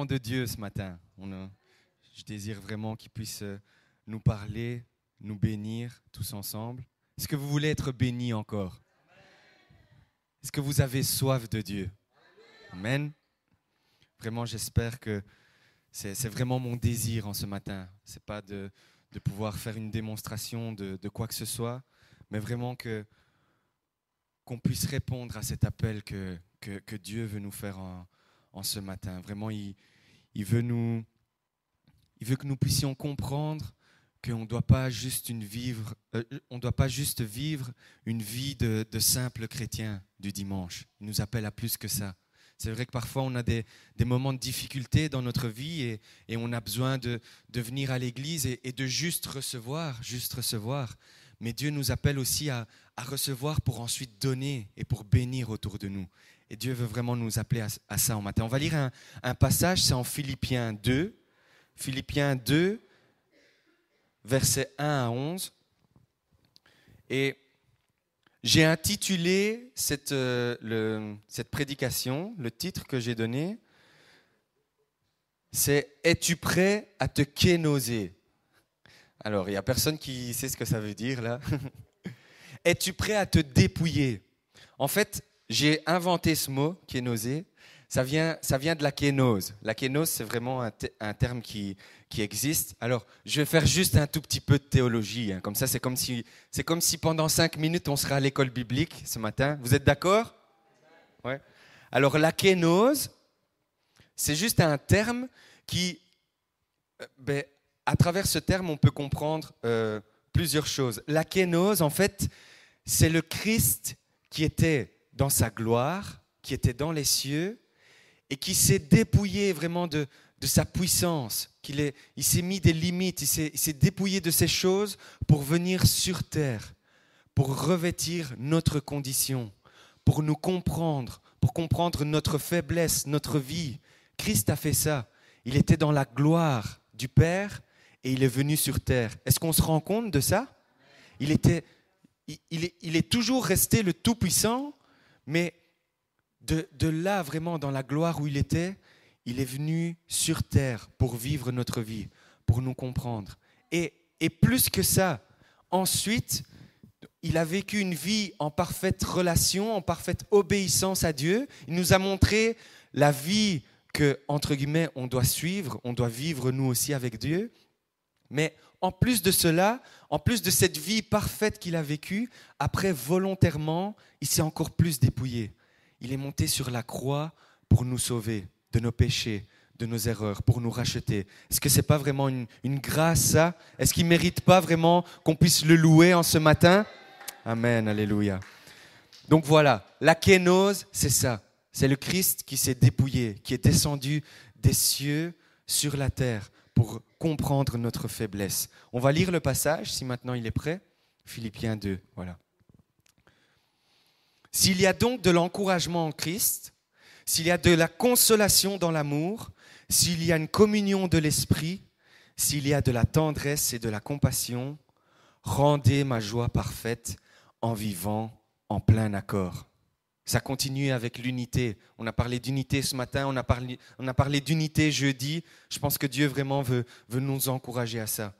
vraiment de Dieu ce matin. Je désire vraiment qu'il puisse nous parler, nous bénir tous ensemble. Est-ce que vous voulez être bénis encore? Est-ce que vous avez soif de Dieu? Amen. Vraiment, j'espère que c'est vraiment mon désir en ce matin. Ce n'est pas de pouvoir faire une démonstration de quoi que ce soit, mais vraiment qu'on puisse répondre à cet appel que Dieu veut nous faire en ce matin. Vraiment, il veut que nous puissions comprendre qu'on ne doit pas juste vivre une vie de simple chrétien du dimanche. Il nous appelle à plus que ça. C'est vrai que parfois on a des moments de difficulté dans notre vie et on a besoin de venir à l'église et de juste recevoir. Mais Dieu nous appelle aussi à recevoir pour ensuite donner et pour bénir autour de nous. Et Dieu veut vraiment nous appeler à ça en matin. On va lire un passage, c'est en Philippiens 2. Philippiens 2, versets 1 à 11. Et j'ai intitulé cette prédication, le titre que j'ai donné, c'est « Es-tu prêt à te kénoser ?» Alors, il n'y a personne qui sait ce que ça veut dire là. « Es-tu prêt à te dépouiller ?» En fait, j'ai inventé ce mot, kénoser. Ça vient de la kénose. La kénose, c'est vraiment un terme qui existe. Alors, je vais faire juste un tout petit peu de théologie. Hein. Comme ça, c'est comme si pendant 5 minutes, on serait à l'école biblique ce matin. Vous êtes d'accord? Ouais. Alors, la kénose, c'est juste un terme qui... à travers ce terme, on peut comprendre plusieurs choses. La kénose, en fait, c'est le Christ qui était dans sa gloire, qui était dans les cieux, et qui s'est dépouillé vraiment de sa puissance, il s'est mis des limites, il s'est dépouillé de ces choses pour venir sur terre, pour revêtir notre condition, pour nous comprendre, pour comprendre notre faiblesse, notre vie. Christ a fait ça. Il était dans la gloire du Père et il est venu sur terre. Est-ce qu'on se rend compte de ça? Il est toujours resté le Tout-Puissant, mais de là, vraiment, dans la gloire où il est venu sur terre pour vivre notre vie, pour nous comprendre. Et plus que ça, ensuite, il a vécu une vie en parfaite relation, en parfaite obéissance à Dieu. Il nous a montré la vie que, entre guillemets, on doit suivre, on doit vivre nous aussi avec Dieu. Mais en plus de cela, en plus de cette vie parfaite qu'il a vécue, après, volontairement, il s'est encore plus dépouillé. Il est monté sur la croix pour nous sauver de nos péchés, de nos erreurs, pour nous racheter. Est-ce que ce n'est pas vraiment une grâce, ça? Est-ce qu'il ne mérite pas vraiment qu'on puisse le louer en ce matin? Amen, alléluia. Donc voilà, la kénose, c'est ça. C'est le Christ qui s'est dépouillé, qui est descendu des cieux sur la terre pour comprendre notre faiblesse. On va lire le passage, si maintenant il est prêt. Philippiens 2, voilà. S'il y a donc de l'encouragement en Christ, s'il y a de la consolation dans l'amour, s'il y a une communion de l'esprit, s'il y a de la tendresse et de la compassion, rendez ma joie parfaite en vivant en plein accord. Ça continue avec l'unité. On a parlé d'unité ce matin, on a parlé d'unité jeudi. Je pense que Dieu vraiment veut nous encourager à ça.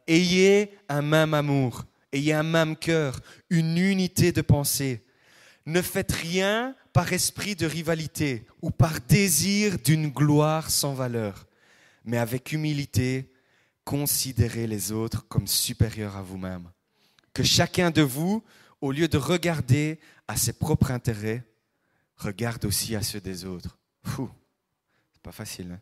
Ayez un même amour, ayez un même cœur, une unité de pensée. Ne faites rien par esprit de rivalité ou par désir d'une gloire sans valeur, mais avec humilité, considérez les autres comme supérieurs à vous-même. Que chacun de vous, au lieu de regarder à ses propres intérêts, regarde aussi à ceux des autres. C'est pas facile, hein?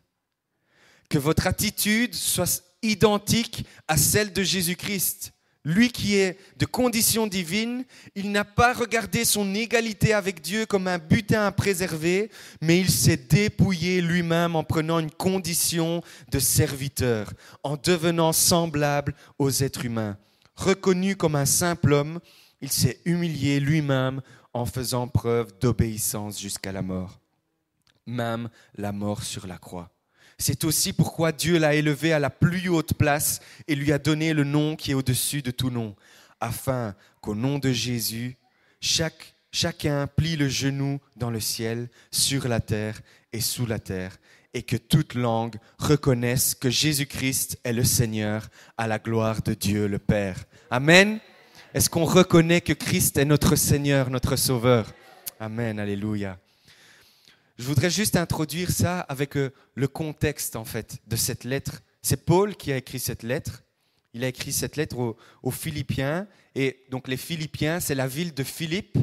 Que votre attitude soit identique à celle de Jésus-Christ. Lui qui est de condition divine, il n'a pas regardé son égalité avec Dieu comme un butin à préserver, mais il s'est dépouillé lui-même en prenant une condition de serviteur, en devenant semblable aux êtres humains. Reconnu comme un simple homme, il s'est humilié lui-même en faisant preuve d'obéissance jusqu'à la mort, même la mort sur la croix. C'est aussi pourquoi Dieu l'a élevé à la plus haute place et lui a donné le nom qui est au-dessus de tout nom, afin qu'au nom de Jésus, chacun plie le genou dans le ciel, sur la terre et sous la terre, et que toute langue reconnaisse que Jésus-Christ est le Seigneur à la gloire de Dieu le Père. Amen. Est-ce qu'on reconnaît que Christ est notre Seigneur, notre Sauveur? Amen, alléluia. Je voudrais juste introduire ça avec le contexte en fait de cette lettre. C'est Paul qui a écrit cette lettre. Il a écrit cette lettre aux Philippiens. Et donc les Philippiens, c'est la ville de Philippe.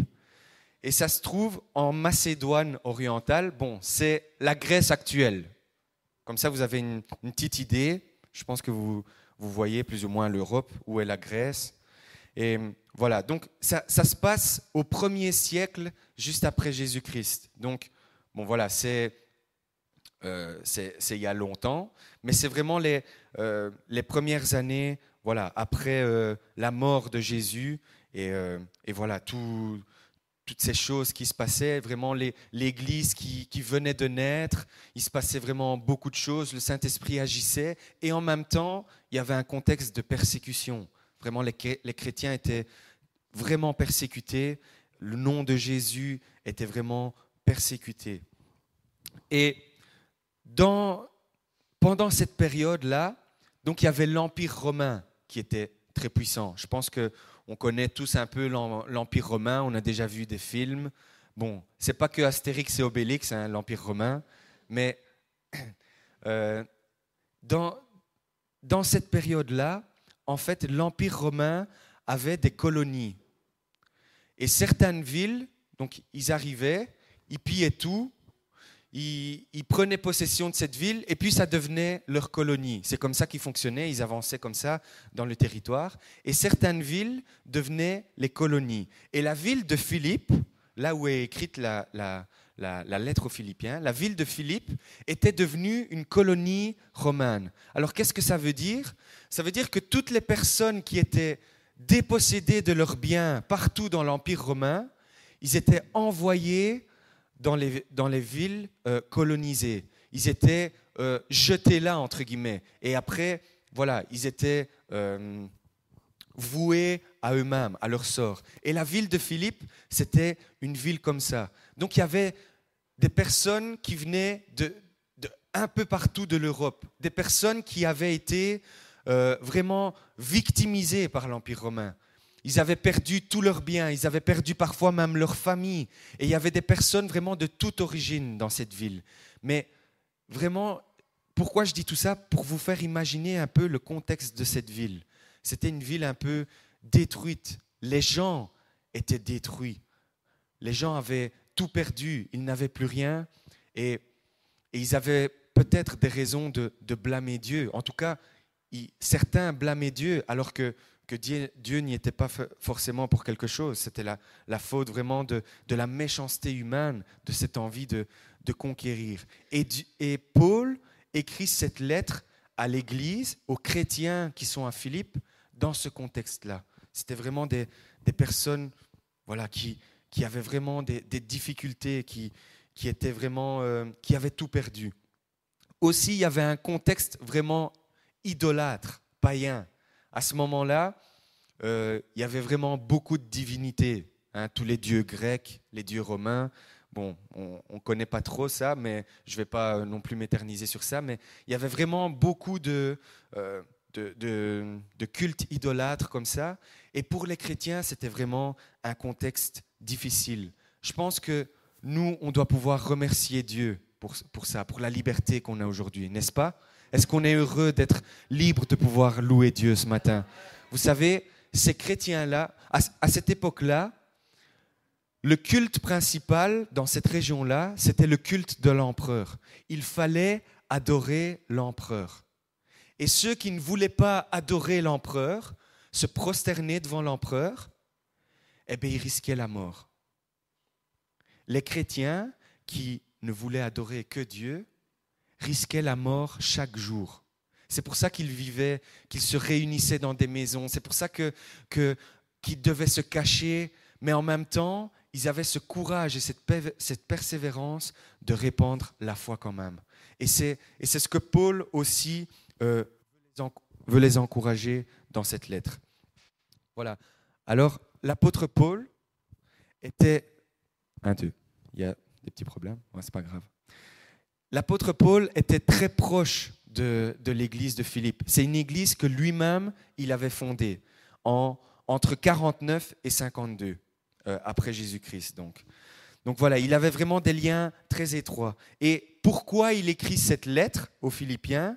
Et ça se trouve en Macédoine orientale. Bon, c'est la Grèce actuelle. Comme ça, vous avez une petite idée. Je pense que vous voyez plus ou moins l'Europe, où est la Grèce. Et voilà, donc ça se passe au 1er siècle, juste après Jésus-Christ. Donc, bon voilà, c'est il y a longtemps, mais c'est vraiment les premières années, voilà, après la mort de Jésus, et voilà, toutes ces choses qui se passaient, vraiment l'Église qui venait de naître, il se passait vraiment beaucoup de choses, le Saint-Esprit agissait, et en même temps, il y avait un contexte de persécution. Vraiment, les chrétiens étaient vraiment persécutés, le nom de Jésus était vraiment persécuté. Et pendant cette période-là, donc il y avait l'Empire romain qui était très puissant. Je pense qu'on connaît tous un peu l'Empire romain, on a déjà vu des films. Bon, c'est pas que Astérix et Obélix, hein, l'Empire romain, mais dans cette période-là, en fait, l'Empire romain avait des colonies. Et certaines villes, donc ils arrivaient, ils pillaient tout, ils prenaient possession de cette ville et puis ça devenait leur colonie. C'est comme ça qu'ils fonctionnaient, ils avançaient comme ça dans le territoire. Et certaines villes devenaient les colonies. Et la ville de Philippe, là où est écrite la lettre aux Philippiens, la ville de Philippe était devenue une colonie romaine. Alors qu'est-ce que ça veut dire? Ça veut dire que toutes les personnes qui étaient dépossédées de leurs biens partout dans l'Empire romain, ils étaient envoyés dans les villes colonisées. Ils étaient jetés là, entre guillemets. Et après, voilà, ils étaient voués à eux-mêmes, à leur sort. Et la ville de Philippe, c'était une ville comme ça. Donc il y avait des personnes qui venaient de un peu partout de l'Europe, des personnes qui avaient été vraiment victimisées par l'Empire romain. Ils avaient perdu tous leurs biens, ils avaient perdu parfois même leur famille. Et il y avait des personnes vraiment de toute origine dans cette ville. Mais vraiment, pourquoi je dis tout ça? Pour vous faire imaginer un peu le contexte de cette ville. C'était une ville un peu détruite. Les gens étaient détruits. Les gens avaient tout perdu, ils n'avaient plus rien. Et ils avaient peut-être des raisons de blâmer Dieu. En tout cas, certains blâmaient Dieu alors que Dieu n'y était pas forcément pour quelque chose. C'était la faute vraiment de la méchanceté humaine, de cette envie de conquérir. Et Paul écrit cette lettre à l'Église, aux chrétiens qui sont à Philippe, dans ce contexte-là. C'était vraiment des personnes voilà, qui avaient vraiment des difficultés, qui étaient vraiment, qui avaient tout perdu. Aussi, il y avait un contexte vraiment idolâtre, païen. À ce moment-là, il y avait vraiment beaucoup de divinités. Hein, tous les dieux grecs, les dieux romains. Bon, on ne connaît pas trop ça, mais je ne vais pas non plus m'éterniser sur ça. Mais il y avait vraiment beaucoup de cultes idolâtres comme ça. Et pour les chrétiens, c'était vraiment un contexte difficile. Je pense que nous, on doit pouvoir remercier Dieu pour ça, pour la liberté qu'on a aujourd'hui, n'est-ce pas? Est-ce qu'on est heureux d'être libre de pouvoir louer Dieu ce matin? Vous savez, ces chrétiens-là, à cette époque-là, le culte principal dans cette région-là, c'était le culte de l'empereur. Il fallait adorer l'empereur. Et ceux qui ne voulaient pas adorer l'empereur, se prosterner devant l'empereur, eh bien, ils risquaient la mort. Les chrétiens qui ne voulaient adorer que Dieu risquaient la mort chaque jour. C'est pour ça qu'ils vivaient, qu'ils se réunissaient dans des maisons. C'est pour ça qu'ils devaient se cacher, mais en même temps, ils avaient ce courage et cette persévérance de répandre la foi quand même. Et c'est ce que Paul aussi veut les encourager dans cette lettre. Voilà. Alors, l'apôtre Paul était... Il y a des petits problèmes, ouais, c'est pas grave. l'apôtre Paul était très proche de l'église de Philippe. C'est une église que lui-même, il avait fondée entre 49 et 52, après Jésus-Christ. Donc voilà, il avait vraiment des liens très étroits. Et pourquoi il écrit cette lettre aux Philippiens ?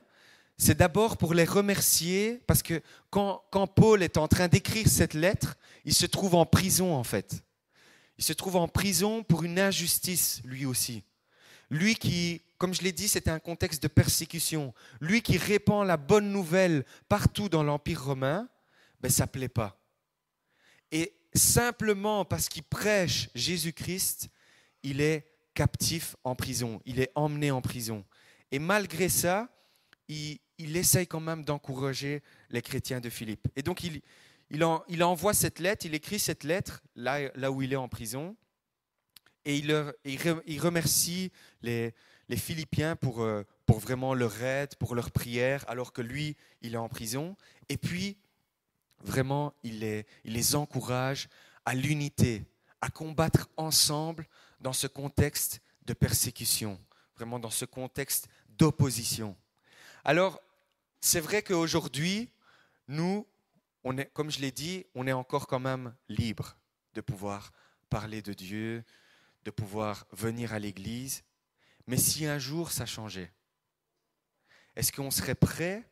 C'est d'abord pour les remercier, parce que quand Paul est en train d'écrire cette lettre, il se trouve en prison en fait. Il se trouve en prison pour une injustice, lui aussi. Lui qui, comme je l'ai dit, c'était un contexte de persécution. Lui qui répand la bonne nouvelle partout dans l'Empire romain, ça ne plaît pas. Et simplement parce qu'il prêche Jésus-Christ, il est captif en prison, il est emmené en prison. Et malgré ça, il essaye quand même d'encourager les chrétiens de Philippe. Et donc il envoie cette lettre, il écrit cette lettre là où il est en prison, et il remercie les Philippiens pour vraiment leur aide, pour leur prière, alors que lui, il est en prison. Et puis, vraiment, il les encourage à l'unité, à combattre ensemble dans ce contexte de persécution, vraiment dans ce contexte d'opposition. Alors, c'est vrai qu'aujourd'hui, nous, comme je l'ai dit, on est encore quand même libre de pouvoir parler de Dieu, de pouvoir venir à l'église. Mais si un jour ça changeait, est-ce qu'on serait prêt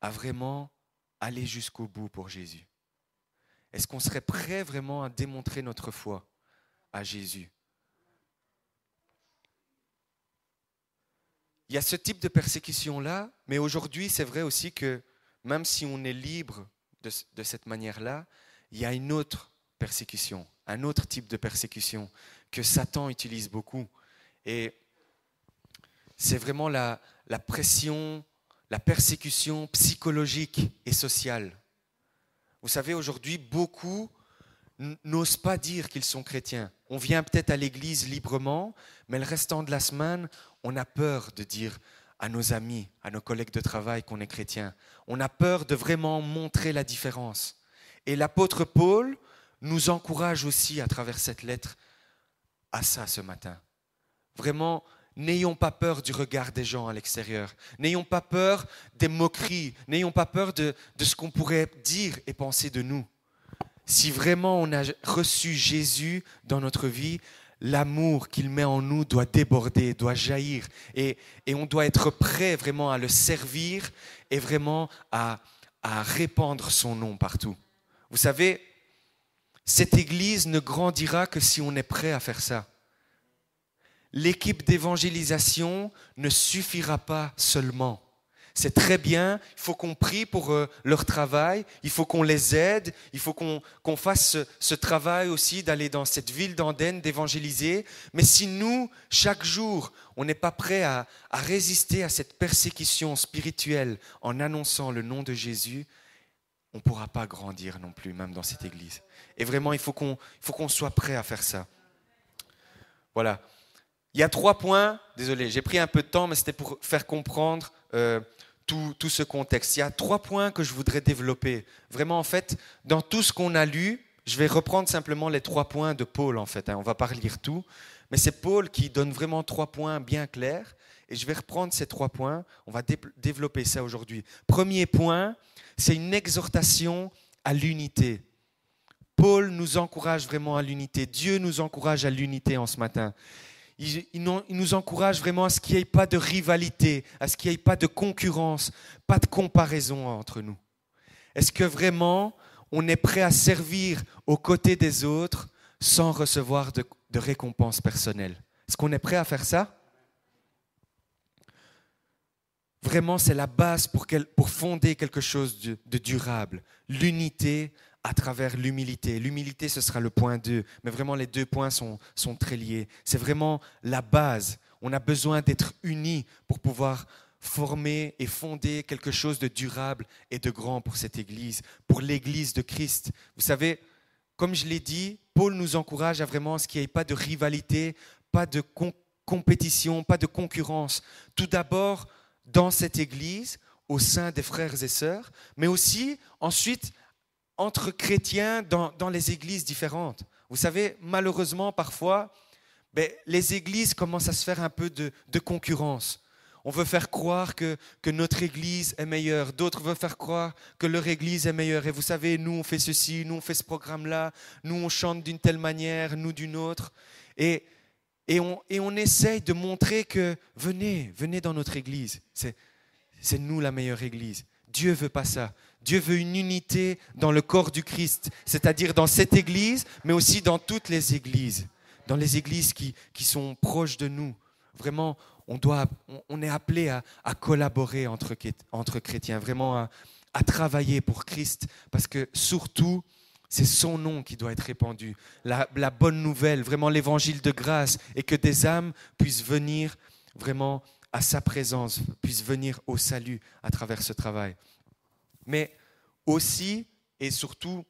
à vraiment aller jusqu'au bout pour Jésus? Est-ce qu'on serait prêt vraiment à démontrer notre foi à Jésus? Il y a ce type de persécution-là, mais aujourd'hui, c'est vrai aussi que même si on est libre de cette manière-là, il y a une autre persécution, un autre type de persécution que Satan utilise beaucoup. Et c'est vraiment la pression, la persécution psychologique et sociale. Vous savez, aujourd'hui, beaucoup n'osent pas dire qu'ils sont chrétiens. On vient peut-être à l'église librement, mais le restant de la semaine, on a peur de dire à nos amis, à nos collègues de travail qu'on est chrétien. On a peur de vraiment montrer la différence. Et l'apôtre Paul nous encourage aussi à travers cette lettre à ça ce matin. Vraiment, n'ayons pas peur du regard des gens à l'extérieur. N'ayons pas peur des moqueries. N'ayons pas peur de ce qu'on pourrait dire et penser de nous. Si vraiment on a reçu Jésus dans notre vie, l'amour qu'il met en nous doit déborder, doit jaillir. Et on doit être prêt vraiment à le servir et vraiment à répandre son nom partout. Vous savez, cette église ne grandira que si on est prêt à faire ça. L'équipe d'évangélisation ne suffira pas seulement. C'est très bien, il faut qu'on prie pour leur travail, il faut qu'on les aide, il faut qu'on fasse ce travail aussi d'aller dans cette ville d'Andenne, d'évangéliser. Mais si nous, chaque jour, on n'est pas prêt à résister à cette persécution spirituelle en annonçant le nom de Jésus, on ne pourra pas grandir non plus, même dans cette église. Et vraiment, il faut qu'on soit prêt à faire ça. Voilà. Il y a 3 points, désolé, j'ai pris un peu de temps, mais c'était pour faire comprendre tout ce contexte. Il y a 3 points que je voudrais développer. Vraiment, en fait, dans tout ce qu'on a lu, je vais reprendre simplement les 3 points de Paul, en fait. On ne va pas relire tout, mais c'est Paul qui donne vraiment 3 points bien clairs. Et je vais reprendre ces 3 points. On va développer ça aujourd'hui. Premier point, c'est une exhortation à l'unité. Paul nous encourage vraiment à l'unité. Dieu nous encourage à l'unité en ce matin. Il nous encourage vraiment à ce qu'il n'y ait pas de rivalité, à ce qu'il n'y ait pas de concurrence, pas de comparaison entre nous. Est-ce que vraiment on est prêt à servir aux côtés des autres sans recevoir de récompense personnelle? Est-ce qu'on est prêt à faire ça? Vraiment, c'est la base pour fonder quelque chose de durable. L'unité à travers l'humilité. L'humilité, ce sera le point 2, mais vraiment les 2 points sont très liés. C'est vraiment la base. On a besoin d'être unis pour pouvoir former et fonder quelque chose de durable et de grand pour cette Église, pour l'Église de Christ. Vous savez, comme je l'ai dit, Paul nous encourage à vraiment ce qu'il n'y ait pas de rivalité, pas de compétition, pas de concurrence. Tout d'abord, dans cette Église, au sein des frères et sœurs, mais aussi ensuite entre chrétiens dans les églises différentes. Vous savez, malheureusement, parfois, ben, les églises commencent à se faire un peu de concurrence. On veut faire croire que notre église est meilleure. D'autres veulent faire croire que leur église est meilleure. Et vous savez, nous, on fait ceci, nous, on fait ce programme-là, nous, on chante d'une telle manière, nous, d'une autre. Et on essaye de montrer que venez dans notre église. C'est nous la meilleure église. Dieu veut pas ça. Dieu veut une unité dans le corps du Christ, c'est-à-dire dans cette église, mais aussi dans toutes les églises, dans les églises qui sont proches de nous. Vraiment, on est appelé à collaborer entre chrétiens, vraiment à travailler pour Christ, parce que surtout, c'est son nom qui doit être répandu. La bonne nouvelle, vraiment l'évangile de grâce, et que des âmes puissent venir vraiment à sa présence, puissent venir au salut à travers ce travail. Mais aussi et surtout,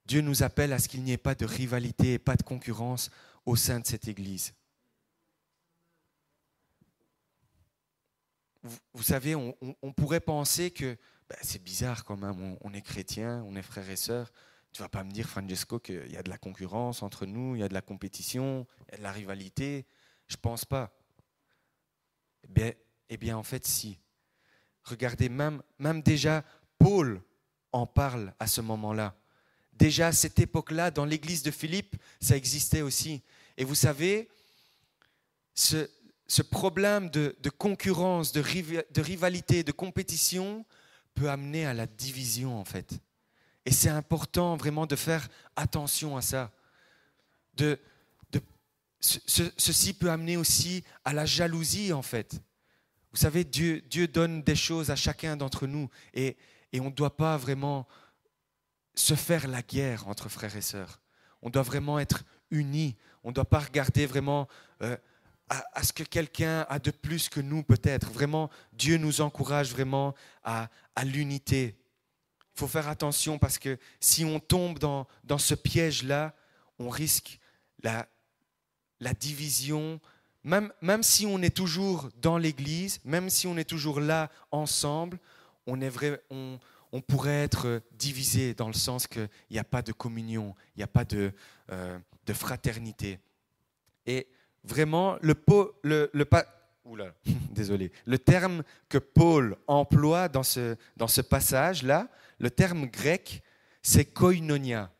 Dieu nous appelle à ce qu'il n'y ait pas de rivalité et pas de concurrence au sein de cette Église. Vous savez, on pourrait penser que c'est bizarre quand même, on est chrétien, on est frères et sœurs. Tu ne vas pas me dire, Francesco, qu'il y a de la concurrence entre nous, il y a de la compétition, il y a de la rivalité. Je ne pense pas. Eh bien, en fait, si. Regardez, même déjà, Paul en parle à ce moment-là. Déjà, à cette époque-là, dans l'église de Philippe, ça existait aussi. Et vous savez, ce problème de concurrence, de rivalité, de compétition peut amener à la division, en fait. Et c'est important vraiment de faire attention à ça. Ceci peut amener aussi à la jalousie, en fait. Vous savez, Dieu donne des choses à chacun d'entre nous et on ne doit pas vraiment se faire la guerre entre frères et sœurs. On doit vraiment être unis. On ne doit pas regarder vraiment à ce que quelqu'un a de plus que nous peut-être. Vraiment, Dieu nous encourage vraiment à l'unité. Il faut faire attention parce que si on tombe dans ce piège-là, on risque la division. Même si on est toujours dans l'église, même si on est toujours là ensemble, on pourrait être divisé dans le sens qu'il n'y a pas de communion, il n'y a pas de fraternité. Et vraiment, le terme que Paul emploie dans ce passage-là, le terme grec, c'est koinonia.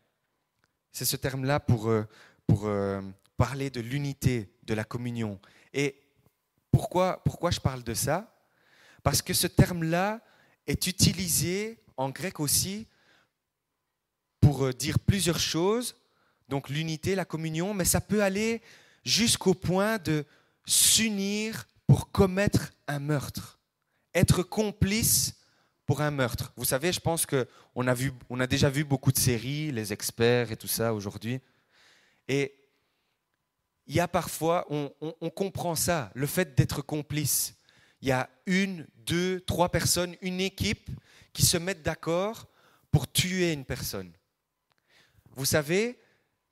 C'est ce terme-là pour parler de l'unité, de la communion. Et pourquoi je parle de ça ? Parce que ce terme-là est utilisé en grec aussi pour dire plusieurs choses, donc l'unité, la communion, mais ça peut aller jusqu'au point de s'unir pour commettre un meurtre, être complice pour un meurtre. Vous savez, je pense qu'on a déjà vu beaucoup de séries, les experts et tout ça aujourd'hui, et il y a parfois, on comprend ça, le fait d'être complice. Il y a 1, 2, 3 personnes, une équipe qui se mettent d'accord pour tuer une personne. Vous savez,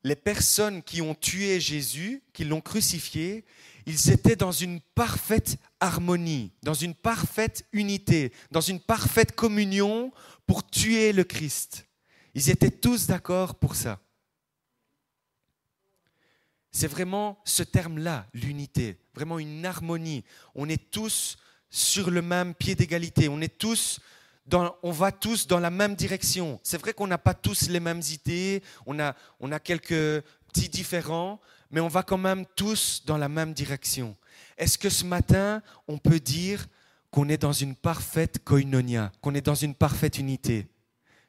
les personnes qui ont tué Jésus, qui l'ont crucifié, ils étaient dans une parfaite harmonie, dans une parfaite unité, dans une parfaite communion pour tuer le Christ. Ils étaient tous d'accord pour ça. C'est vraiment ce terme-là, l'unité, vraiment une harmonie. On est tous sur le même pied d'égalité, on va tous dans la même direction. C'est vrai qu'on n'a pas tous les mêmes idées, on a quelques petits différents, mais on va quand même tous dans la même direction. Est-ce que ce matin, on peut dire qu'on est dans une parfaite koinonia, qu'on est dans une parfaite unité ?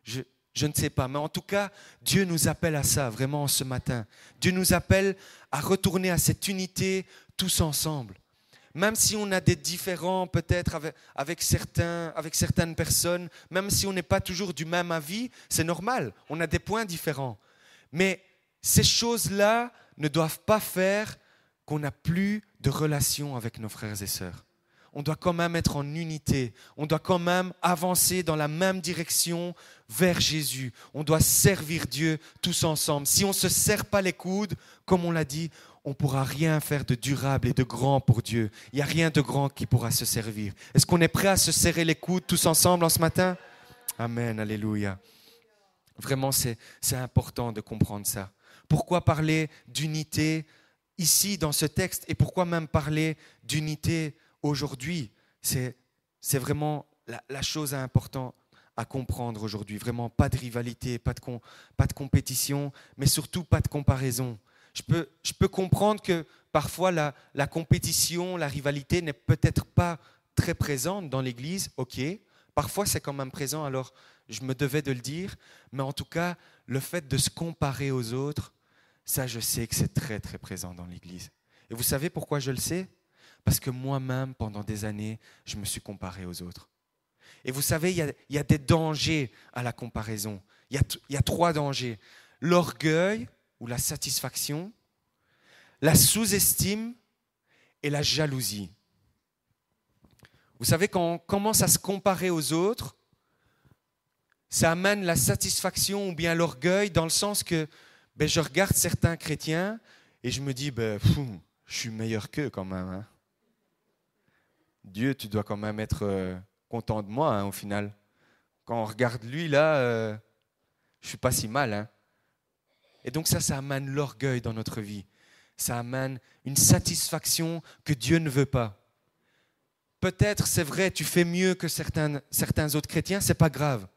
Je ne sais pas, mais en tout cas, Dieu nous appelle à ça, vraiment, ce matin. Dieu nous appelle à retourner à cette unité tous ensemble. Même si on a des différends peut-être avec certaines personnes, même si on n'est pas toujours du même avis, c'est normal, on a des points différents. Mais ces choses-là ne doivent pas faire qu'on n'a plus de relation avec nos frères et sœurs. On doit quand même être en unité. On doit quand même avancer dans la même direction vers Jésus. On doit servir Dieu tous ensemble. Si on ne se serre pas les coudes, comme on l'a dit, on ne pourra rien faire de durable et de grand pour Dieu. Il n'y a rien de grand qui pourra se servir. Est-ce qu'on est prêt à se serrer les coudes tous ensemble en ce matin ? Amen, alléluia. Vraiment, c'est important de comprendre ça. Pourquoi parler d'unité ici dans ce texte et pourquoi même parler d'unité aujourd'hui? C'est vraiment la chose importante à comprendre aujourd'hui. Vraiment, pas de rivalité, pas de compétition, mais surtout pas de comparaison. Je peux comprendre que parfois la compétition, la rivalité n'est peut-être pas très présente dans l'Église, ok. Parfois c'est quand même présent, alors je me devais de le dire, mais en tout cas, le fait de se comparer aux autres, ça je sais que c'est très très présent dans l'Église. Et vous savez pourquoi je le sais? Parce que moi-même, pendant des années, je me suis comparé aux autres. Et vous savez, il y a des dangers à la comparaison. Il y a 3 dangers. L'orgueil ou la satisfaction, la sous-estime et la jalousie. Vous savez, quand on commence à se comparer aux autres, ça amène la satisfaction ou bien l'orgueil dans le sens que je regarde certains chrétiens et je me dis, je suis meilleur qu'eux quand même. Hein. Dieu, tu dois quand même être content de moi au final. Quand on regarde lui, là, je ne suis pas si mal. Hein. Et donc ça amène l'orgueil dans notre vie. Ça amène une satisfaction que Dieu ne veut pas. Peut-être, c'est vrai, tu fais mieux que certains autres chrétiens, ce n'est pas grave.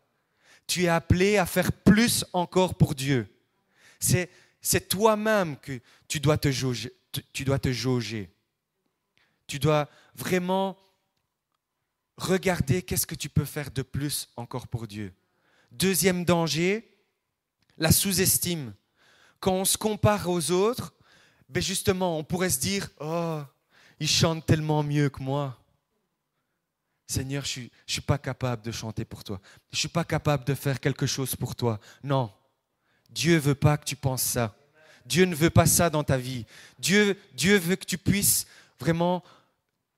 Tu es appelé à faire plus encore pour Dieu. C'est toi-même que tu dois te jauger. Tu dois vraiment regarder qu'est-ce que tu peux faire de plus encore pour Dieu. Deuxième danger, la sous-estime. Quand on se compare aux autres, justement, on pourrait se dire « Oh, ils chantent tellement mieux que moi. Seigneur, je ne suis pas capable de chanter pour toi. Je ne suis pas capable de faire quelque chose pour toi. » Non, Dieu ne veut pas que tu penses ça. Dieu ne veut pas ça dans ta vie. Dieu veut que tu puisses vraiment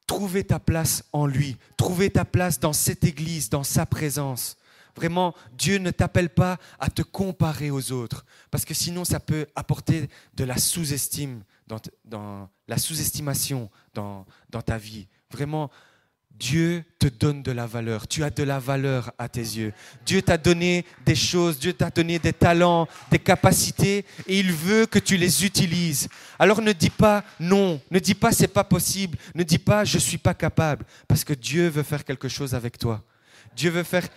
trouver ta place en lui, trouver ta place dans cette église, dans sa présence. Vraiment, Dieu ne t'appelle pas à te comparer aux autres, parce que sinon ça peut apporter de la sous-estime, dans la sous-estimation dans ta vie. Vraiment, Dieu te donne de la valeur. Tu as de la valeur à tes yeux. Dieu t'a donné des choses, Dieu t'a donné des talents, des capacités, et il veut que tu les utilises. Alors ne dis pas non, ne dis pas c'est pas possible, ne dis pas je suis pas capable, parce que Dieu veut faire quelque chose avec toi. Dieu veut faire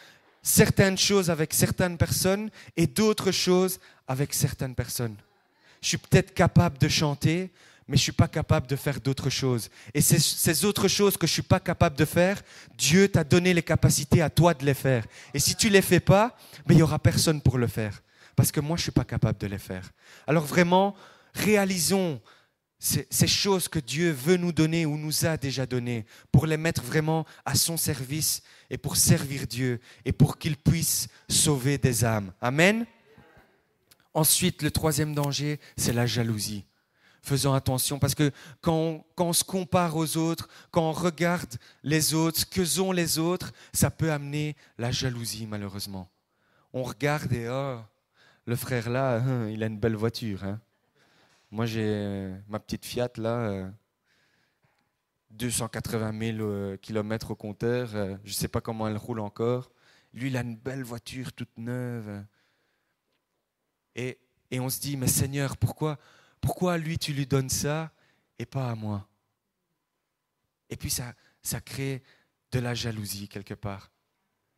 certaines choses avec certaines personnes et d'autres choses avec certaines personnes. Je suis peut-être capable de chanter, mais je ne suis pas capable de faire d'autres choses. Et ces autres choses que je ne suis pas capable de faire, Dieu t'a donné les capacités à toi de les faire. Et si tu ne les fais pas, il n'y aura personne pour le faire. Parce que moi, je ne suis pas capable de les faire. Alors vraiment, réalisons ces choses que Dieu veut nous donner ou nous a déjà données pour les mettre vraiment à son service et pour servir Dieu et pour qu'il puisse sauver des âmes. Amen. Ensuite, le 3e danger, c'est la jalousie. Faisons attention parce que quand on se compare aux autres, quand on regarde les autres, ce que sont les autres, ça peut amener la jalousie malheureusement. On regarde et le frère là, il a une belle voiture. Hein. Moi j'ai ma petite Fiat là, 280 000 kilomètres au compteur, je ne sais pas comment elle roule encore. Lui il a une belle voiture toute neuve. Et on se dit, mais Seigneur, pourquoi à lui tu lui donnes ça et pas à moi? Et puis ça crée de la jalousie quelque part.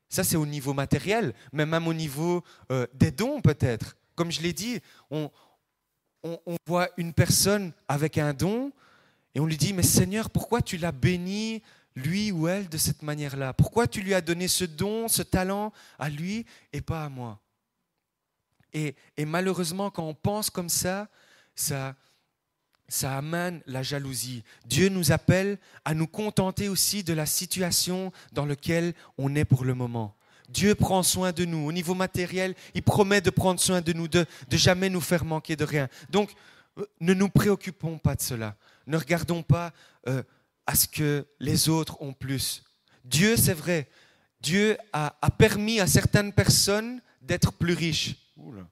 Ça c'est au niveau matériel, mais même au niveau des dons peut-être. Comme je l'ai dit, on voit une personne avec un don et on lui dit, mais Seigneur, pourquoi tu l'as béni, lui ou elle, de cette manière-là? Pourquoi tu lui as donné ce don, ce talent à lui et pas à moi? Et malheureusement, quand on pense comme ça amène la jalousie. Dieu nous appelle à nous contenter aussi de la situation dans laquelle on est pour le moment. Dieu prend soin de nous. Au niveau matériel, il promet de prendre soin de nous, de jamais nous faire manquer de rien. Donc, ne nous préoccupons pas de cela. Ne regardons pas à ce que les autres ont plus. Dieu, c'est vrai, Dieu a permis à certaines personnes d'être plus riches. Oula.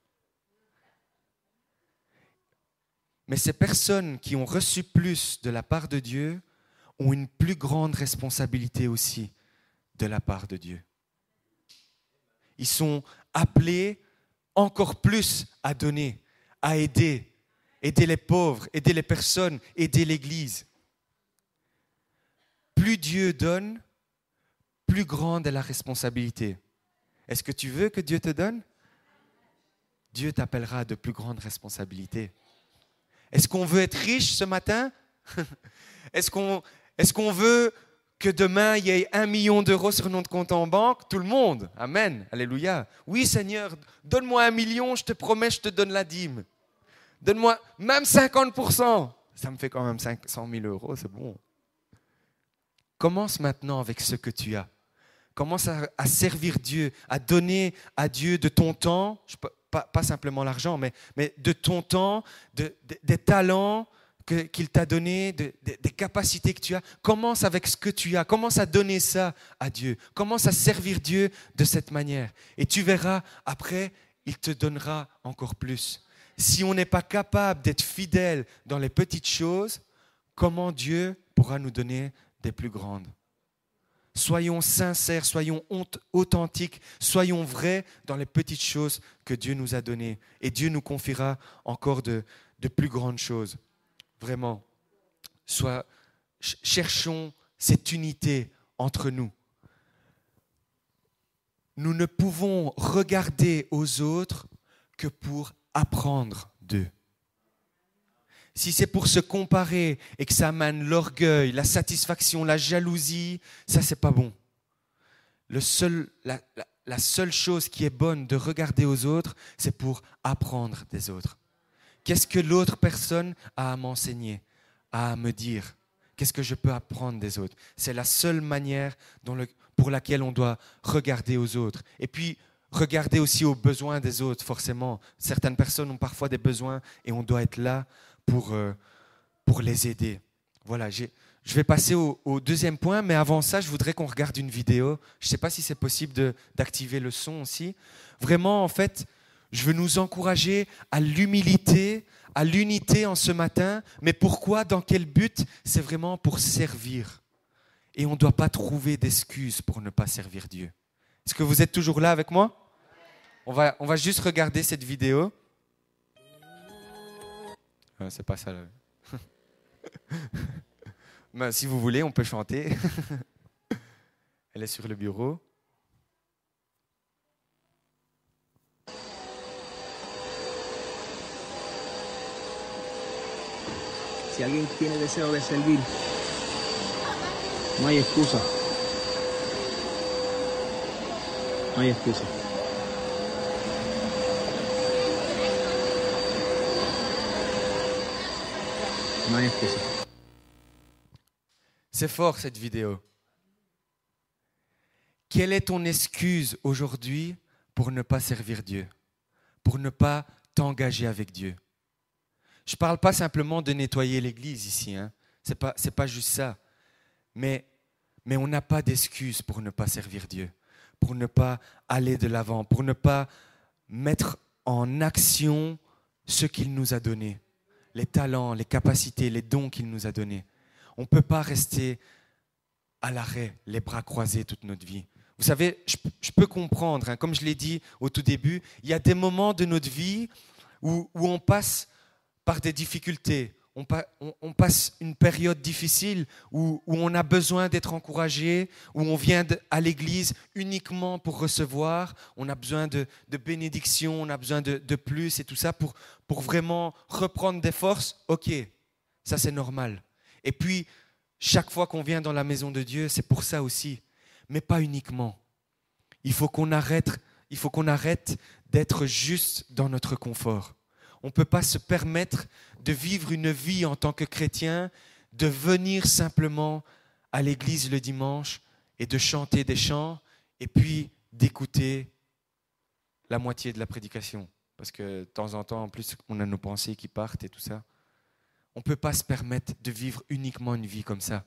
Mais ces personnes qui ont reçu plus de la part de Dieu ont une plus grande responsabilité aussi de la part de Dieu. Ils sont appelés encore plus à donner, à aider. Aider les pauvres, aider les personnes, aider l'Église. Plus Dieu donne, plus grande est la responsabilité. Est-ce que tu veux que Dieu te donne? Dieu t'appellera à de plus grandes responsabilités. Est-ce qu'on veut être riche ce matin? Est-ce qu'on veut que demain, il y ait 1 million d'euros sur notre compte en banque? Tout le monde. Amen. Alléluia. Oui, Seigneur, donne-moi 1 million, je te promets, je te donne la dîme. Donne-moi même 50%. Ça me fait quand même 500 000 euros, c'est bon. Commence maintenant avec ce que tu as. Commence à servir Dieu, à donner à Dieu de ton temps, pas simplement l'argent, mais de ton temps, des talents qu'il t'a donné, des capacités que tu as. Commence avec ce que tu as. Commence à donner ça à Dieu. Commence à servir Dieu de cette manière. Et tu verras, après, il te donnera encore plus. Si on n'est pas capable d'être fidèle dans les petites choses, comment Dieu pourra nous donner des plus grandes? Soyons sincères, soyons authentiques, soyons vrais dans les petites choses que Dieu nous a données. Et Dieu nous confiera encore de plus grandes choses. Vraiment. Cherchons cette unité entre nous. Nous ne pouvons regarder aux autres que pour apprendre d'eux. Si c'est pour se comparer et que ça amène l'orgueil, la satisfaction, la jalousie, ça c'est pas bon. La seule chose qui est bonne de regarder aux autres, c'est pour apprendre des autres. Qu'est-ce que l'autre personne a à m'enseigner, a à me dire? Qu'est-ce que je peux apprendre des autres? C'est la seule manière pour laquelle on doit regarder aux autres. Et puis, regarder aussi aux besoins des autres, forcément. Certaines personnes ont parfois des besoins et on doit être là pour les aider. Voilà, je vais passer au deuxième point, mais avant ça, je voudrais qu'on regarde une vidéo. Je ne sais pas si c'est possible d'activer le son aussi. Vraiment, en fait, je veux nous encourager à l'humilité, à l'unité en ce matin. Mais pourquoi? Dans quel but? C'est vraiment pour servir. Et on ne doit pas trouver d'excuses pour ne pas servir Dieu. Est-ce que vous êtes toujours là avec moi? On va juste regarder cette vidéo. C'est pas ça. Là. Ben, si vous voulez, on peut chanter. Elle est sur le bureau. Si alguien tiene deseo de servir, no hay excusa. No hay excusa. No hay excusa. C'est fort cette vidéo. Quelle est ton excuse aujourd'hui pour ne pas servir Dieu? Pour ne pas t'engager avec Dieu? Je ne parle pas simplement de nettoyer l'église ici, hein. C'est pas juste ça. Mais on n'a pas d'excuse pour ne pas servir Dieu, pour ne pas aller de l'avant, pour ne pas mettre en action ce qu'il nous a donné, les talents, les capacités, les dons qu'il nous a donnés. On ne peut pas rester à l'arrêt, les bras croisés toute notre vie. Vous savez, je peux comprendre, hein, comme je l'ai dit au tout début, il y a des moments de notre vie où on passe par des difficultés, on passe une période difficile où on a besoin d'être encouragé, où on vient à l'église uniquement pour recevoir, on a besoin de bénédictions, on a besoin de plus et tout ça pour vraiment reprendre des forces. Ok, ça c'est normal. Et puis, chaque fois qu'on vient dans la maison de Dieu, c'est pour ça aussi, mais pas uniquement. Il faut qu'on arrête d'être juste dans notre confort. On ne peut pas se permettre de vivre une vie en tant que chrétien, de venir simplement à l'église le dimanche et de chanter des chants et puis d'écouter la moitié de la prédication. Parce que de temps en temps, en plus, on a nos pensées qui partent et tout ça. On ne peut pas se permettre de vivre uniquement une vie comme ça.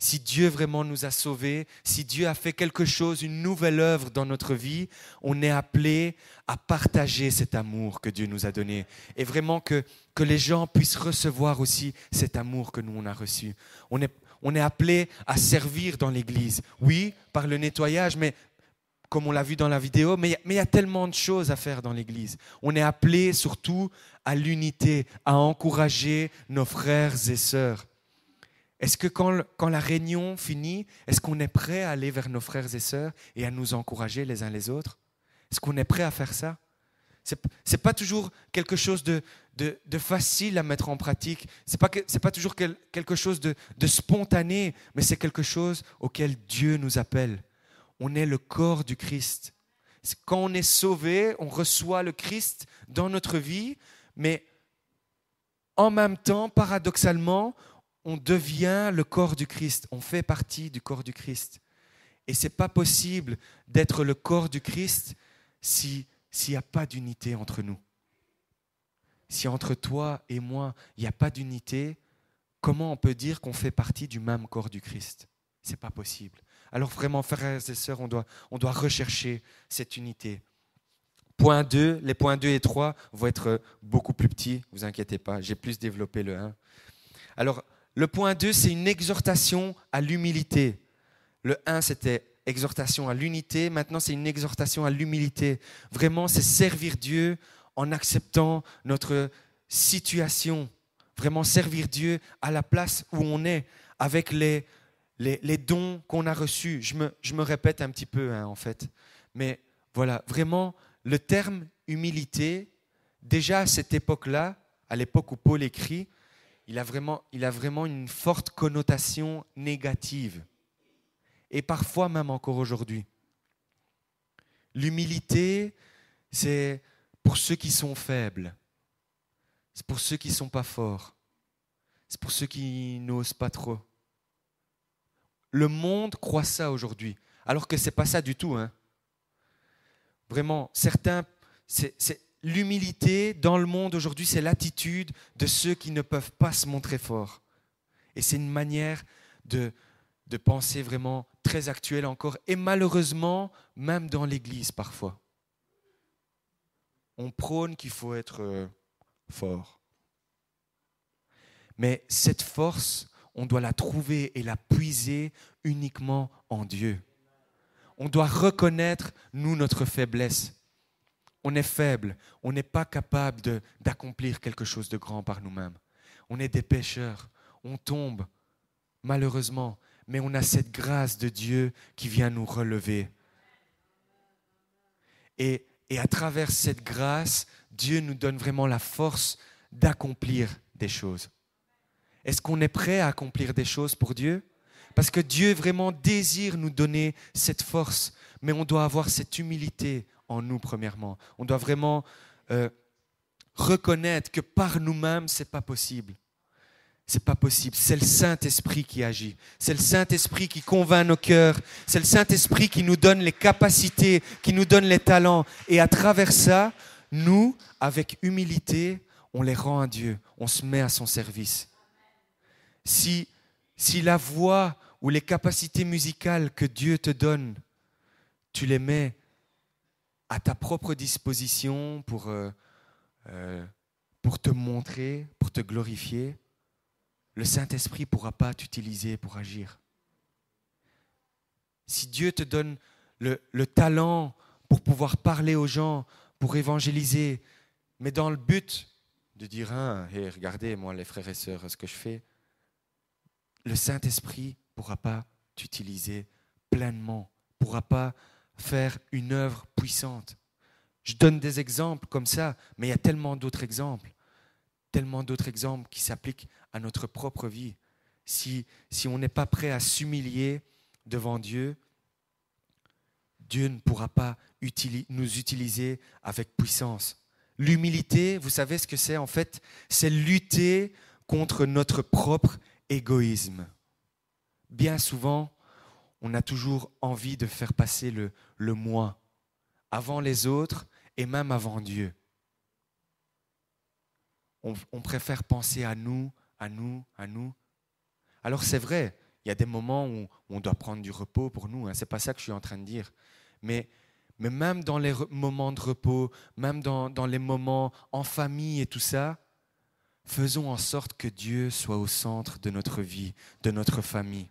Si Dieu vraiment nous a sauvés, si Dieu a fait quelque chose, une nouvelle œuvre dans notre vie, on est appelé à partager cet amour que Dieu nous a donné. Et vraiment que les gens puissent recevoir aussi cet amour que nous on a reçu. On est appelé à servir dans l'église. Oui, par le nettoyage, mais comme on l'a vu dans la vidéo, mais il y a tellement de choses à faire dans l'Église. On est appelé surtout à l'unité, à encourager nos frères et sœurs. Est-ce que quand la réunion finit, est-ce qu'on est prêt à aller vers nos frères et sœurs et à nous encourager les uns les autres? Est-ce qu'on est prêt à faire ça? C'est pas toujours quelque chose de facile à mettre en pratique. C'est pas toujours quelque chose de spontané, mais c'est quelque chose auquel Dieu nous appelle. On est le corps du Christ. Quand on est sauvé, on reçoit le Christ dans notre vie, mais en même temps, paradoxalement, on devient le corps du Christ. On fait partie du corps du Christ. Et ce n'est pas possible d'être le corps du Christ s'il n'y a pas d'unité entre nous. Si entre toi et moi, il n'y a pas d'unité, comment on peut dire qu'on fait partie du même corps du Christ? Ce n'est pas possible. Alors vraiment, frères et sœurs, on doit rechercher cette unité. Point 2, les points 2 et 3 vont être beaucoup plus petits, ne vous inquiétez pas, j'ai plus développé le 1. Alors, le point 2, c'est une exhortation à l'humilité. Le 1, c'était exhortation à l'unité. Maintenant, c'est une exhortation à l'humilité. Vraiment, c'est servir Dieu en acceptant notre situation. Vraiment servir Dieu à la place où on est, avec les dons qu'on a reçus. Je me répète un petit peu, en fait. Mais voilà, vraiment, le terme humilité, déjà à cette époque-là, à l'époque où Paul écrit, il a vraiment une forte connotation négative. Et parfois même encore aujourd'hui. L'humilité, c'est pour ceux qui sont faibles. C'est pour ceux qui ne sont pas forts. C'est pour ceux qui n'osent pas trop. Le monde croit ça aujourd'hui, alors que ce n'est pas ça du tout. Vraiment, l'humilité dans le monde aujourd'hui, c'est l'attitude de ceux qui ne peuvent pas se montrer forts. Et c'est une manière de penser vraiment très actuelle encore. Et malheureusement, même dans l'Église parfois. On prône qu'il faut être fort. Mais cette force, on doit la trouver et la puiser uniquement en Dieu. On doit reconnaître, nous, notre faiblesse. On est faible, on n'est pas capable d'accomplir quelque chose de grand par nous-mêmes. On est des pécheurs, on tombe, malheureusement, mais on a cette grâce de Dieu qui vient nous relever. Et à travers cette grâce, Dieu nous donne vraiment la force d'accomplir des choses. Est-ce qu'on est prêt à accomplir des choses pour Dieu? Parce que Dieu vraiment désire nous donner cette force, mais on doit avoir cette humilité en nous premièrement. On doit vraiment reconnaître que par nous-mêmes, ce n'est pas possible. C'est pas possible. C'est le Saint-Esprit qui agit. C'est le Saint-Esprit qui convainc nos cœurs. C'est le Saint-Esprit qui nous donne les capacités, qui nous donne les talents. Et à travers ça, nous, avec humilité, on les rend à Dieu. On se met à son service. Si la voix ou les capacités musicales que Dieu te donne, tu les mets à ta propre disposition pour te montrer, pour te glorifier, le Saint-Esprit ne pourra pas t'utiliser pour agir. Si Dieu te donne le talent pour pouvoir parler aux gens, pour évangéliser, mais dans le but de dire « hey, regardez, moi, les frères et sœurs, ce que je fais », le Saint-Esprit ne pourra pas t'utiliser pleinement, ne pourra pas faire une œuvre puissante. Je donne des exemples comme ça, mais il y a tellement d'autres exemples qui s'appliquent à notre propre vie. Si on n'est pas prêt à s'humilier devant Dieu, Dieu ne pourra pas nous utiliser avec puissance. L'humilité, vous savez ce que c'est en fait? C'est lutter contre notre propre égoïsme. Bien souvent, on a toujours envie de faire passer le moi avant les autres et même avant Dieu. On préfère penser à nous. Alors c'est vrai, il y a des moments où on doit prendre du repos pour nous, c'est pas ça que je suis en train de dire. Mais même dans les moments de repos, même dans les moments en famille et tout ça, faisons en sorte que Dieu soit au centre de notre vie, de notre famille.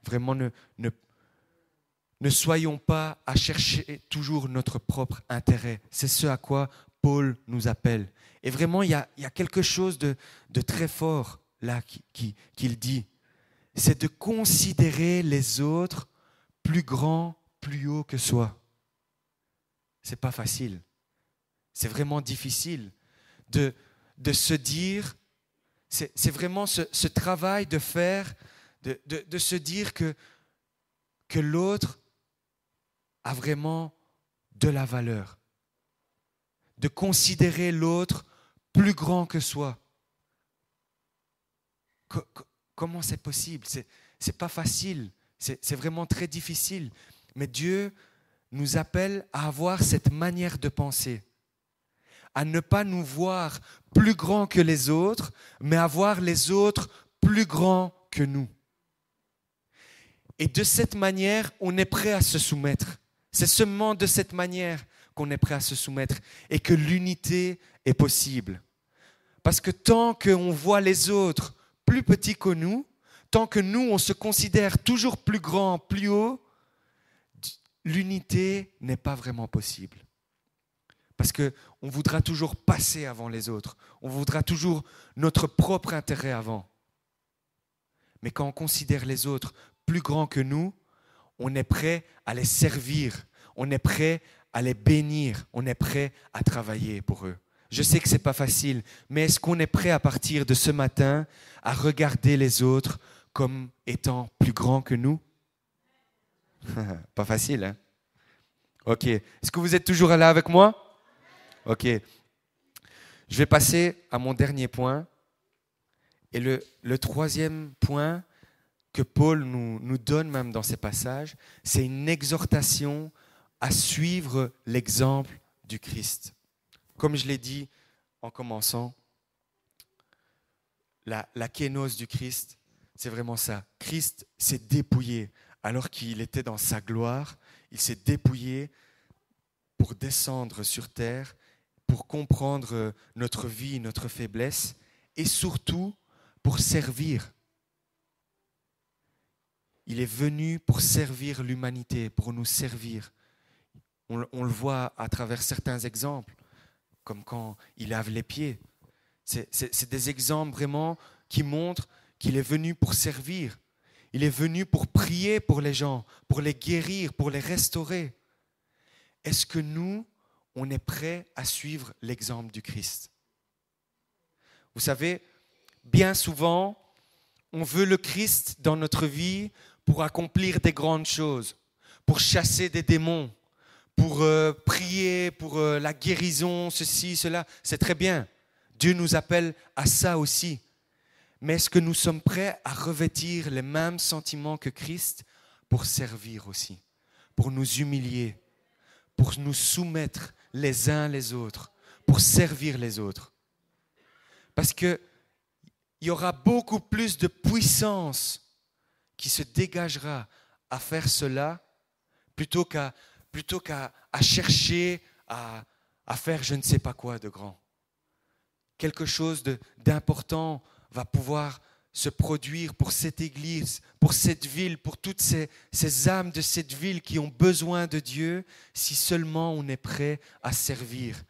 Vraiment, ne ne soyons pas à chercher toujours notre propre intérêt. C'est ce à quoi Paul nous appelle. Et vraiment, il y a quelque chose de très fort là qu'il dit. C'est de considérer les autres plus grands, plus hauts que soi. C'est pas facile. C'est vraiment difficile de se dire, c'est vraiment ce travail de faire, de se dire que l'autre a vraiment de la valeur. De considérer l'autre plus grand que soi. Comment c'est possible? C'est pas facile. C'est vraiment très difficile. Mais Dieu nous appelle à avoir cette manière de penser. À ne pas nous voir plus grands que les autres, mais à voir les autres plus grands que nous. Et de cette manière, on est prêt à se soumettre. C'est seulement de cette manière qu'on est prêt à se soumettre et que l'unité est possible. Parce que tant qu'on voit les autres plus petits que nous, tant que nous, on se considère toujours plus grand, plus haut, l'unité n'est pas vraiment possible. Parce qu'on voudra toujours passer avant les autres. On voudra toujours notre propre intérêt avant. Mais quand on considère les autres plus grands que nous, on est prêt à les servir. On est prêt à les bénir. On est prêt à travailler pour eux. Je sais que ce n'est pas facile, mais est-ce qu'on est prêt à partir de ce matin à regarder les autres comme étant plus grands que nous? Pas facile, hein? Ok. Est-ce que vous êtes toujours là avec moi? Ok. Je vais passer à mon dernier point. Et le troisième point que Paul nous donne même dans ces passages, c'est une exhortation à suivre l'exemple du Christ. Comme je l'ai dit en commençant, la kénose du Christ, c'est vraiment ça. Christ s'est dépouillé alors qu'il était dans sa gloire. Il s'est dépouillé pour descendre sur terre, pour comprendre notre vie, notre faiblesse et surtout pour servir. Il est venu pour servir l'humanité, pour nous servir. On le voit à travers certains exemples, comme quand il lave les pieds. C'est des exemples vraiment qui montrent qu'il est venu pour servir. Il est venu pour prier pour les gens, pour les guérir, pour les restaurer. Est-ce que nous, on est prêts à suivre l'exemple du Christ? Vous savez, bien souvent, on veut le Christ dans notre vie pour accomplir des grandes choses, pour chasser des démons, pour prier, pour la guérison, ceci, cela. C'est très bien. Dieu nous appelle à ça aussi. Mais est-ce que nous sommes prêts à revêtir les mêmes sentiments que Christ pour servir aussi, pour nous humilier, pour nous soumettre les uns les autres, pour servir les autres? Parce qu'il y aura beaucoup plus de puissance qui se dégagera à faire cela plutôt qu'à chercher à faire je ne sais pas quoi de grand. Quelque chose d'important va pouvoir se produire pour cette église, pour cette ville, pour toutes ces âmes de cette ville qui ont besoin de Dieu, si seulement on est prêt à servir,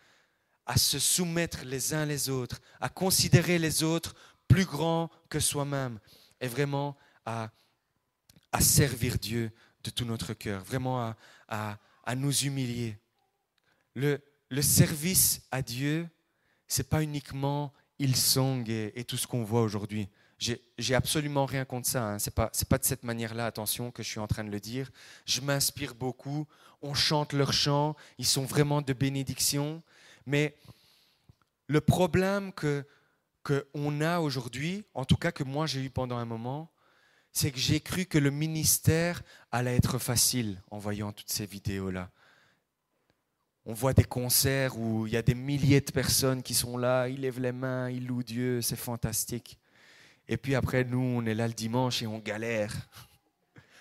à se soumettre les uns les autres, à considérer les autres plus grands que soi-même et vraiment à servir Dieu de tout notre cœur, vraiment à nous humilier. Le service à Dieu, ce n'est pas uniquement Hillsong et tout ce qu'on voit aujourd'hui. J'ai absolument rien contre ça. Hein. C'est pas de cette manière-là, attention, que je suis en train de le dire. Je m'inspire beaucoup. On chante leurs chants. Ils sont vraiment de bénédiction. Mais le problème qu'on a aujourd'hui, en tout cas que moi j'ai eu pendant un moment, c'est que j'ai cru que le ministère allait être facile en voyant toutes ces vidéos-là. On voit des concerts où il y a des milliers de personnes qui sont là, ils lèvent les mains, ils louent Dieu, c'est fantastique. Et puis après, nous, on est là le dimanche et on galère.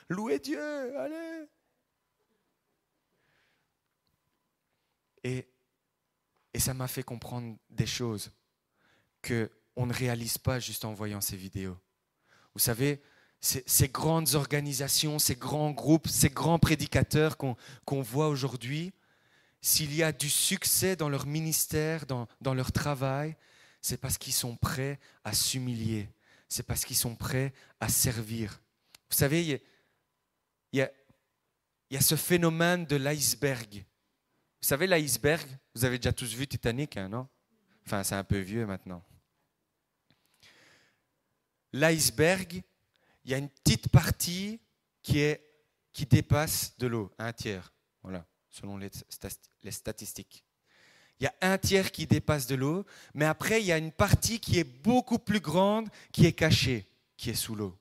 Louez Dieu, allez! Et ça m'a fait comprendre des choses qu'on ne réalise pas juste en voyant ces vidéos. Vous savez, ces grandes organisations, ces grands groupes, ces grands prédicateurs qu'on voit aujourd'hui, s'il y a du succès dans leur ministère, dans leur travail, c'est parce qu'ils sont prêts à s'humilier. C'est parce qu'ils sont prêts à servir. Vous savez, il y a ce phénomène de l'iceberg. Vous savez, l'iceberg, vous avez déjà tous vu Titanic, hein, non? Enfin, c'est un peu vieux maintenant. L'iceberg, il y a une petite partie qui dépasse de l'eau, un tiers, voilà, selon les statistiques. Il y a un tiers qui dépasse de l'eau, mais après, il y a une partie qui est beaucoup plus grande, qui est cachée, qui est sous l'eau.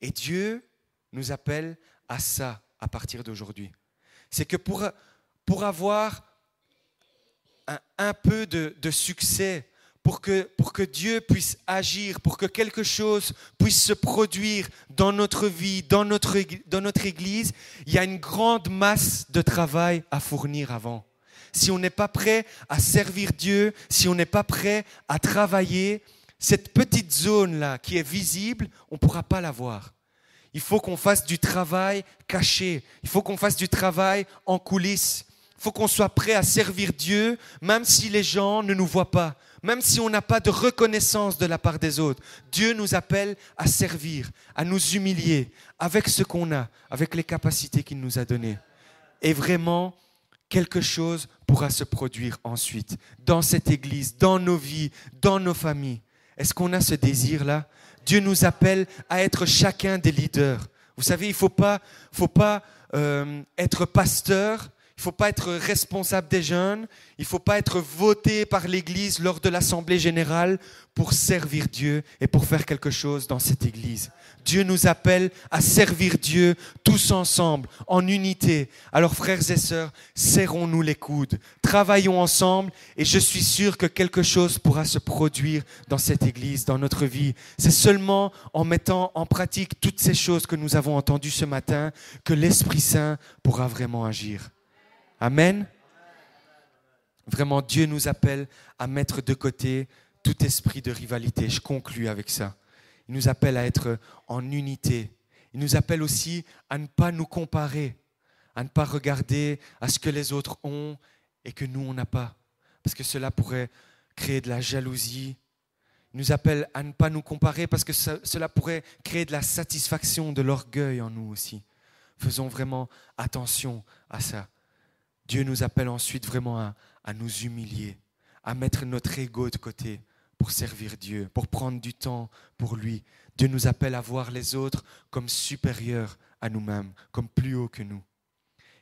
Et Dieu nous appelle à ça à partir d'aujourd'hui. C'est que pour avoir un peu de succès, pour que Dieu puisse agir, pour que quelque chose puisse se produire dans notre vie, dans notre Église, il y a une grande masse de travail à fournir avant. Si on n'est pas prêt à servir Dieu, si on n'est pas prêt à travailler, cette petite zone-là qui est visible, on ne pourra pas la voir. Il faut qu'on fasse du travail caché, il faut qu'on fasse du travail en coulisses. Il faut qu'on soit prêt à servir Dieu, même si les gens ne nous voient pas, même si on n'a pas de reconnaissance de la part des autres. Dieu nous appelle à servir, à nous humilier avec ce qu'on a, avec les capacités qu'il nous a données. Et vraiment, quelque chose pourra se produire ensuite, dans cette église, dans nos vies, dans nos familles. Est-ce qu'on a ce désir-là? Dieu nous appelle à être chacun des leaders. Vous savez, il ne faut pas être pasteur. Il ne faut pas être responsable des jeunes, il ne faut pas être voté par l'Église lors de l'Assemblée générale pour servir Dieu et pour faire quelque chose dans cette Église. Dieu nous appelle à servir Dieu tous ensemble, en unité. Alors frères et sœurs, serrons-nous les coudes, travaillons ensemble et je suis sûr que quelque chose pourra se produire dans cette Église, dans notre vie. C'est seulement en mettant en pratique toutes ces choses que nous avons entendues ce matin que l'Esprit Saint pourra vraiment agir. Amen. Vraiment, Dieu nous appelle à mettre de côté tout esprit de rivalité. Je conclus avec ça. Il nous appelle à être en unité. Il nous appelle aussi à ne pas nous comparer, à ne pas regarder à ce que les autres ont et que nous, on n'a pas. Parce que cela pourrait créer de la jalousie. Il nous appelle à ne pas nous comparer parce que cela pourrait créer de la satisfaction, de l'orgueil en nous aussi. Faisons vraiment attention à ça. Dieu nous appelle ensuite vraiment à nous humilier, à mettre notre ego de côté pour servir Dieu, pour prendre du temps pour lui. Dieu nous appelle à voir les autres comme supérieurs à nous-mêmes, comme plus hauts que nous.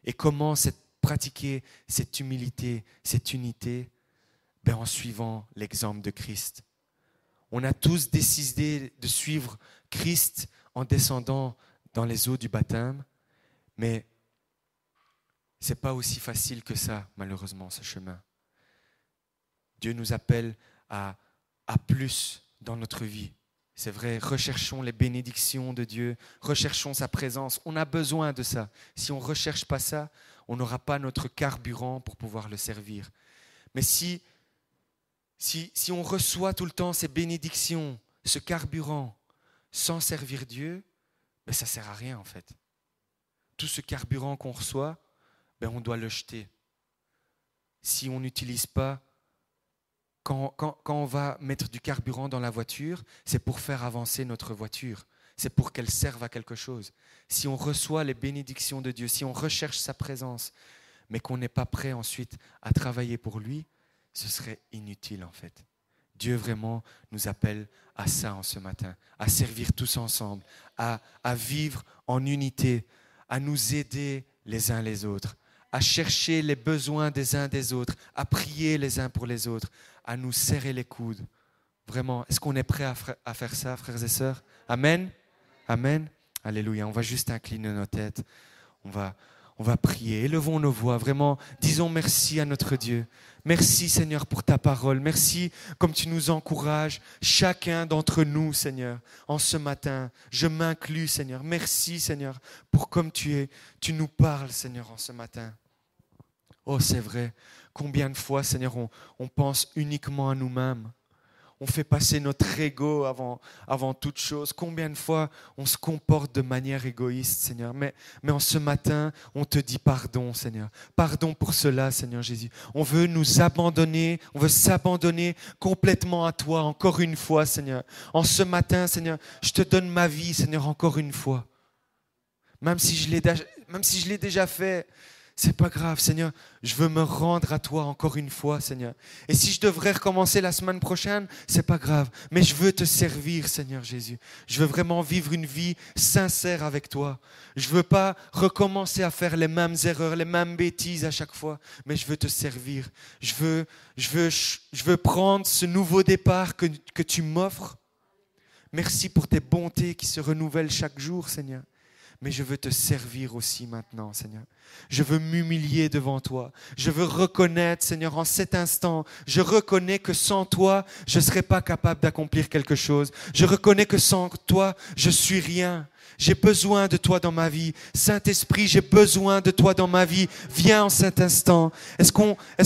Et comment pratiquer cette humilité, cette unité? En suivant l'exemple de Christ. On a tous décidé de suivre Christ en descendant dans les eaux du baptême, mais ce n'est pas aussi facile que ça, malheureusement, ce chemin. Dieu nous appelle à plus dans notre vie. C'est vrai, recherchons les bénédictions de Dieu, recherchons sa présence. On a besoin de ça. Si on ne recherche pas ça, on n'aura pas notre carburant pour pouvoir le servir. Mais si on reçoit tout le temps ces bénédictions, ce carburant, sans servir Dieu, ça ne sert à rien en fait. Tout ce carburant qu'on reçoit, on doit le jeter. Si on n'utilise pas, quand on va mettre du carburant dans la voiture, c'est pour faire avancer notre voiture. C'est pour qu'elle serve à quelque chose. Si on reçoit les bénédictions de Dieu, si on recherche sa présence, mais qu'on n'est pas prêt ensuite à travailler pour lui, ce serait inutile en fait. Dieu vraiment nous appelle à ça en ce matin, à servir tous ensemble, à vivre en unité, à nous aider les uns les autres, à chercher les besoins des uns des autres, à prier les uns pour les autres, à nous serrer les coudes. Vraiment, est-ce qu'on est prêt à faire ça, frères et sœurs? Amen. Amen. Alléluia. On va juste incliner nos têtes. On va prier. Élevons nos voix. Vraiment, disons merci à notre Dieu. Merci, Seigneur, pour ta parole. Merci comme tu nous encourages, chacun d'entre nous, Seigneur, en ce matin. Je m'inclus, Seigneur. Merci, Seigneur, pour comme tu es. Tu nous parles, Seigneur, en ce matin. Oh, c'est vrai. Combien de fois, Seigneur, on pense uniquement à nous-mêmes. on fait passer notre ego avant toute chose. Combien de fois on se comporte de manière égoïste, Seigneur. Mais en ce matin, on te dit pardon, Seigneur. Pardon pour cela, Seigneur Jésus. On veut nous abandonner, on veut s'abandonner complètement à toi, encore une fois, Seigneur. En ce matin, Seigneur, je te donne ma vie, Seigneur, encore une fois. Même si je l'ai déjà fait, c'est pas grave, Seigneur. Je veux me rendre à toi encore une fois, Seigneur. Et si je devrais recommencer la semaine prochaine, c'est pas grave. Mais je veux te servir, Seigneur Jésus. Je veux vraiment vivre une vie sincère avec toi. Je veux pas recommencer à faire les mêmes erreurs, les mêmes bêtises à chaque fois. Mais je veux te servir. Je veux prendre ce nouveau départ que tu m'offres. Merci pour tes bontés qui se renouvellent chaque jour, Seigneur. Mais je veux te servir aussi maintenant, Seigneur. Je veux m'humilier devant toi. Je veux reconnaître, Seigneur, en cet instant, je reconnais que sans toi, je ne serais pas capable d'accomplir quelque chose. Je reconnais que sans toi, je suis rien. J'ai besoin de toi dans ma vie. Saint-Esprit, j'ai besoin de toi dans ma vie. Viens en cet instant. Est-ce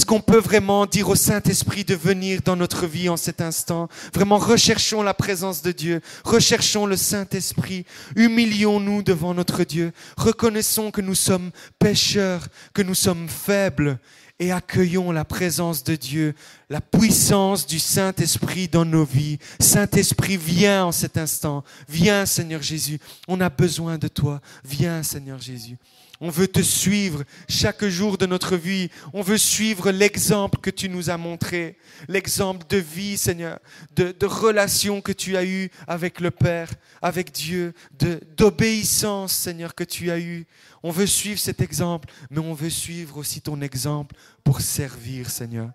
qu'on peut vraiment dire au Saint-Esprit de venir dans notre vie en cet instant? Vraiment, recherchons la présence de Dieu. Recherchons le Saint-Esprit. Humilions-nous devant notre Dieu. Reconnaissons que nous sommes pécheurs, que nous sommes faibles. Et accueillons la présence de Dieu, la puissance du Saint-Esprit dans nos vies. Saint-Esprit, viens en cet instant. Viens, Seigneur Jésus. On a besoin de toi. Viens, Seigneur Jésus. On veut te suivre chaque jour de notre vie. On veut suivre l'exemple que tu nous as montré. L'exemple de vie, Seigneur, de relation que tu as eue avec le Père, avec Dieu, d'obéissance, Seigneur, que tu as eue. On veut suivre cet exemple, mais on veut suivre aussi ton exemple pour servir, Seigneur.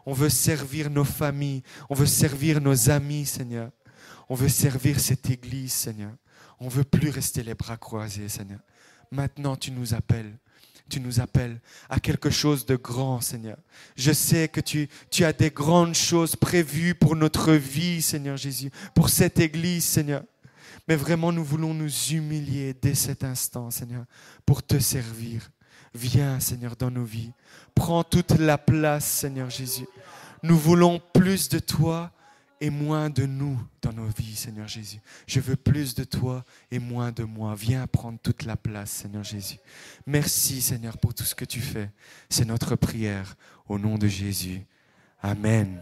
On veut servir nos familles. On veut servir nos amis, Seigneur. On veut servir cette église, Seigneur. On ne veut plus rester les bras croisés, Seigneur. Maintenant, tu nous appelles. Tu nous appelles à quelque chose de grand, Seigneur. Je sais que tu as des grandes choses prévues pour notre vie, Seigneur Jésus, pour cette église, Seigneur. Mais vraiment, nous voulons nous humilier dès cet instant, Seigneur, pour te servir. Viens, Seigneur, dans nos vies. Prends toute la place, Seigneur Jésus. Nous voulons plus de toi et moins de nous dans nos vies, Seigneur Jésus. Je veux plus de toi et moins de moi. Viens prendre toute la place, Seigneur Jésus. Merci, Seigneur, pour tout ce que tu fais. C'est notre prière au nom de Jésus. Amen.